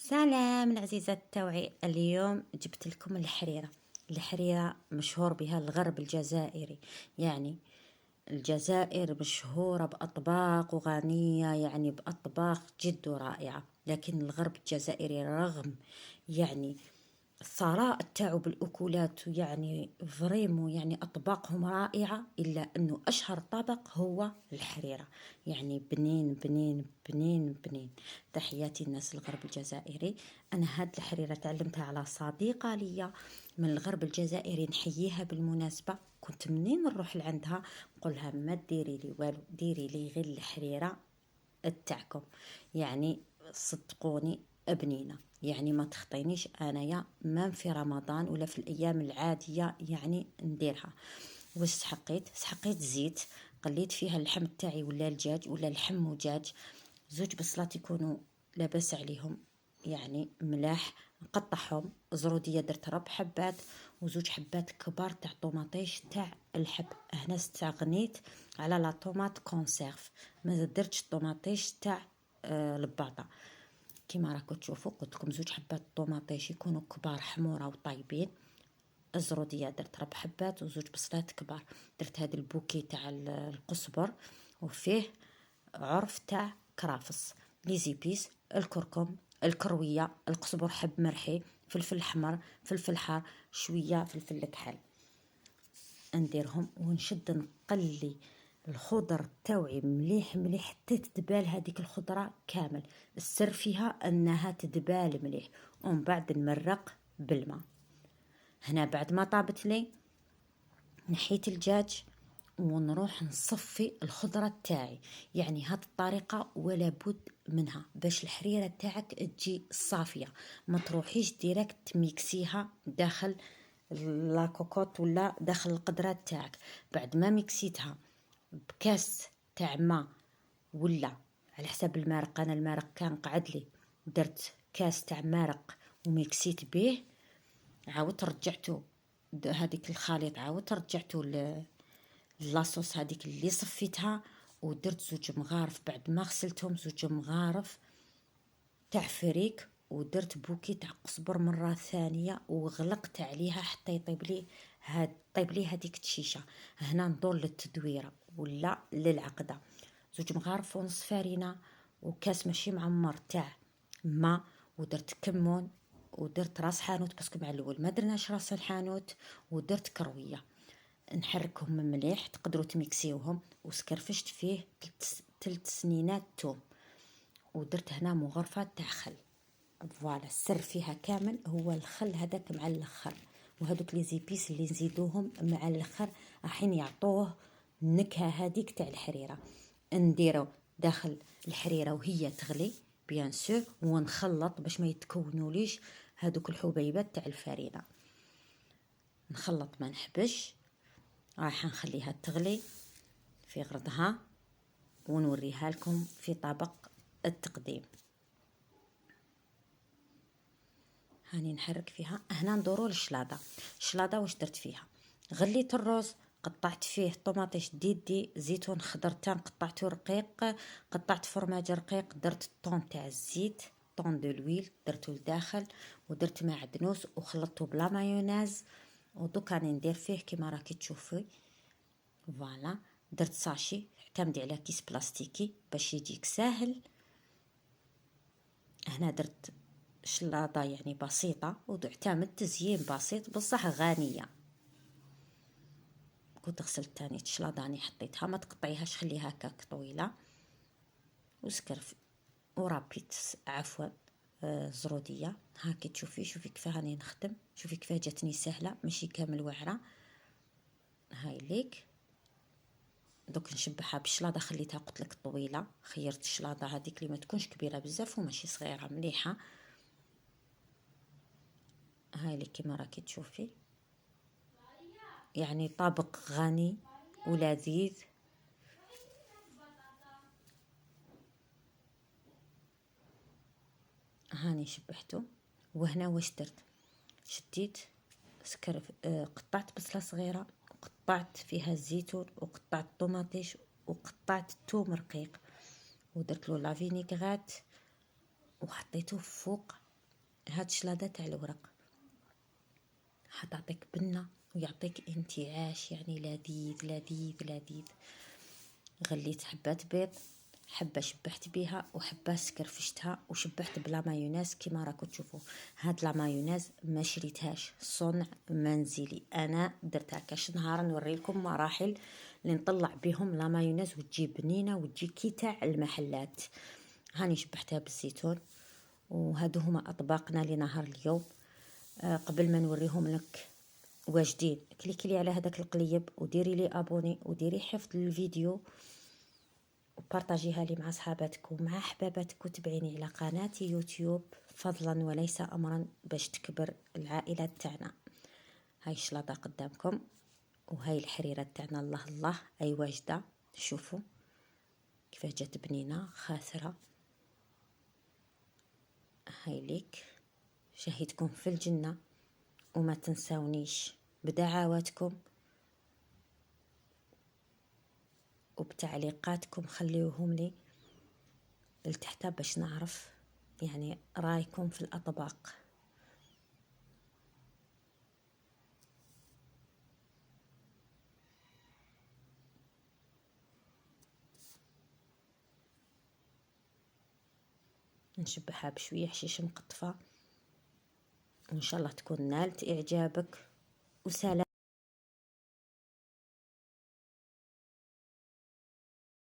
سلام العزيزات التوعي. اليوم جبت لكم الحريرة مشهور بها الغرب الجزائري. يعني الجزائر مشهورة بأطباق وغنية، يعني بأطباق جد رائعة، لكن الغرب الجزائري رغم يعني الثراء تاعو بالأكلات، يعني فريمو، يعني أطباقهم رائعة، إلا أنه أشهر طبق هو الحريرة. يعني بنين بنين بنين بنين. تحياتي الناس الغرب الجزائري. أنا هاد الحريرة تعلمتها على صديقة ليا من الغرب الجزائري، نحييها بالمناسبة. كنت منين نروح لعندها نقولها ما ديري لي والو، ديري لي غير الحريرة تاعكم. يعني صدقوني بنينة، يعني ما تخطينيش انايا ما في رمضان ولا في الايام العاديه يعني نديرها. واش سحقيت زيت، قليت فيها اللحم تاعي ولا الدجاج ولا لحم ودجاج، زوج بصلات يكونوا لاباس عليهم يعني ملاح، نقطعهم زروديه، درت 4 حبات وزوج حبات كبار تاع طوماطيش تاع الحب. هنا استغنيت على لا طوماط كونسيرف، ما درتش طوماطيش تاع الباطا. كيما راكم تشوفوا قلت لكم زوج حبات طوماطيش يكونوا كبار حموره وطيبين. الزروديه درت 4 حبات وزوج بصلات كبار. درت هذا البوكي تاع القزبر وفيه عرف تاع كرافس، لي زيبيس، الكركم، الكرويه، القزبر حب مرحي، فلفل احمر، فلفل حار، شويه فلفل كحل. نديرهم ونشد نقلي الخضر تاوعي مليح مليح حتى تدبال هذيك الخضره كامل. السر فيها انها تدبال مليح، ومن بعد نمرق بالماء. هنا بعد ما طابت لي نحيت الدجاج ونروح نصفي الخضره تاعي. يعني هاد الطريقه ولا بد منها باش الحريره تاعك تجي صافيه. ما تروحيش ديريكت ميكسيها داخل لا كوكوط ولا داخل القدرات تاعك. بعد ما ميكسيتها بكاس تاع ماء ولا على حساب المارق، انا المارق كان قعد لي، درت كاس تاع مارق وميكسيت به، عاودت رجعته هذيك الخليط، عاودت رجعته لاصوص هذيك اللي صفيتها، ودرت زوج مغارف بعد ما غسلتهم، زوج مغارف تاع فريك، ودرت بوكي تاع قزبر مرة ثانية وغلقت عليها حتى طيب لي هذيك الشيشة. هنا ندور للتدويرة ولا للعقدة. زوج مغارف ونص فرينة وكاس ماشي معمر تاع ماء، ودرت كمون ودرت راس حانوت باسكو مع الاول ما درناش راس الحانوت، ودرت كرويه. نحركهم مليح، تقدروا تميكسيوهم، وسكرفشت فيه 3 سنينات توم، ودرت هنا مغرفه تاع خل. فوالا السر فيها كامل هو الخل هذاك مع الاخر، وهذوك لي زيبيس اللي نزيدوهم مع الاخر راحين يعطوه النكهه هذيك تاع الحريره. نديرو داخل الحريره وهي تغلي بيان سور، ونخلط باش ما يتكونوليش هذوك الحبيبات تاع الفرينه. نخلط ما نحبش، راح نخليها تغلي في غرضها ونوريها لكم في طبق التقديم. هاني نحرك فيها. هنا ندورو الشلاضه واش درت فيها؟ غليت الروز، قطعت فيه طوماطيش ديدي، زيتون خضر تام قطعته رقيق، قطعت فرماج رقيق، درت الطون تاع الزيت، طون دو لويل درته لداخل، ودرت معدنوس وخلطته بلا مايونيز. ودوك راني ندير فيه كيما راكي تشوفي. فوالا درت ساشي، اعتمدي على كيس بلاستيكي باش يجيك ساهل. هنا درت شلاضه يعني بسيطه، واعتمد تزيين بسيط بصح غنيه. كنت غسلت تاني الشلاضه راني حطيتها، ما تقطعيهاش خليها هكاك طويله. وسكرف ورابيت عفوا زروديه. هاكي تشوفي، شوفي كيف راني نخدم، شوفي كيف جاتني سهله ماشي كامل واعره. هاي ليك دوك نشبعها بالشلاضه، خليتها قلت لك طويله، خيرت الشلاضه هذيك اللي ما تكونش كبيره بزاف وماشي صغيره مليحه. هاي اللي كيما راكي تشوفي، يعني طبق غني ولذيذ. هاني شبحته. وهنا واش درت؟ شديت سكرف، قطعت بصله صغيره وقطعت فيها الزيتون وقطعت طوماطيش وقطعت الثوم رقيق، ودرت له لا فينيغرات وحطيته فوق هاد الشلاضة تاع الورق حتعطيك بنة ويعطيك انتعاش، يعني لذيذ لذيذ لذيذ. غليت حبات بيض، حبة شبحت بها وحبة سكرفشتها وشبحت بلا مايونيز كيما راكم تشوفوا. هاد لا مايونيز ما شريتهاش، صنع منزلي، انا درتها كاش نهار نوري لكم مراحل اللي نطلع بهم لا مايونيز وتجي بنينه وتجي كي تاع المحلات. هاني شبحتها بالزيتون. وهادو هما اطباقنا لنهار اليوم. قبل ما نوريهم لك واجدين، كليكي على هذاك القليب وديري لي ابوني وديري حفظ للفيديو وبارطاجيها لي مع صحاباتك ومع احباباتك، وتبعيني على قناتي يوتيوب فضلا وليس امرا باش تكبر العائله تاعنا. هاي الشلاضه قدامكم، وهاي الحريره تاعنا الله الله اي واجده. شوفوا كيفاه جات بنينه خاثره. هاي ليك، شهيتكم في الجنه، وما تنساونيش بدعواتكم وبتعليقاتكم، خليوهم لي لتحت باش نعرف يعني رايكم في الأطباق. نشبحها بشوية حشيش مقطفة، وإن شاء الله تكون نالت إعجابك. وسلام.